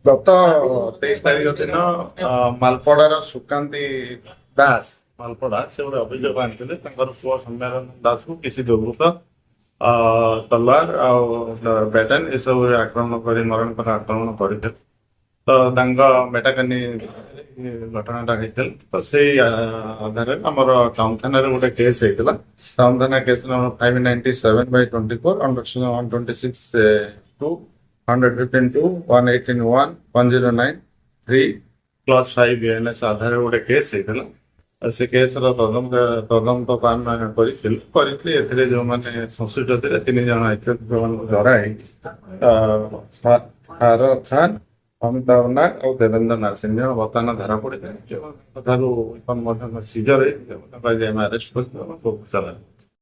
ଗତ 23 ତାରିଖ ଦିନ ମାଲପଡାର ସୁକାନ୍ତି ଦାସ ମାଲପଡା ସେ ଗୋଟେ ଅଭିଯୋଗ ଆଣିଥିଲେ ତାଙ୍କର ପୁଅ ସମ୍ୟାରଞ୍ଜନ ଦାସକୁ କିଛି ଦୁର୍ବୃତ୍ତ ତଲୱାର ଆଉ ବ୍ୟାଟନ ଏସବୁ ଆକ୍ରମଣ କରି ମରଣପଣ ଆକ୍ରମଣ କରିଥିଲେ। ତ ତାଙ୍କ ମେଟାକାନି ଘଟଣାଟା ହେଇଥିଲା। ତ ସେଇ ଆଧାରରେ ଆମର ଟାଉନ ଥାନାରେ ଗୋଟେ କେସ୍ ହେଇଥିଲା। ଟାଉନ ଥାନା କେସ୍ ନମ୍ବର 597/24 ଅଣ୍ଡର 126 115 118 1093 BNS ଆଧାରରେ ଗୋଟେ କେସ୍ ହେଇଥିଲା। ସେ କେସ୍ର ତଦନ୍ତ ଆମେ କରିଥିଲୁ ଏଥିରେ ଯୋଉମାନେ ସଂଶ୍ଳିଷ୍ଟ ଥିଲେ 3 ଜଣ ମାନଙ୍କୁ ଧରା ହେଇଛି। ଫାରୁକ ଖାନ, ଅମିତାଭ ନାଗ ଆଉ ଦେବେନ୍ଦ୍ର ନାଗ 3 ଜଣ ବର୍ତ୍ତମାନ ଧରା ପଡିଛନ୍ତି। ଠାରୁ ମଧ୍ୟ ସିଜର ହେଇଛି, ଆମେ ଆରେଷ୍ଟ କରିଛୁ।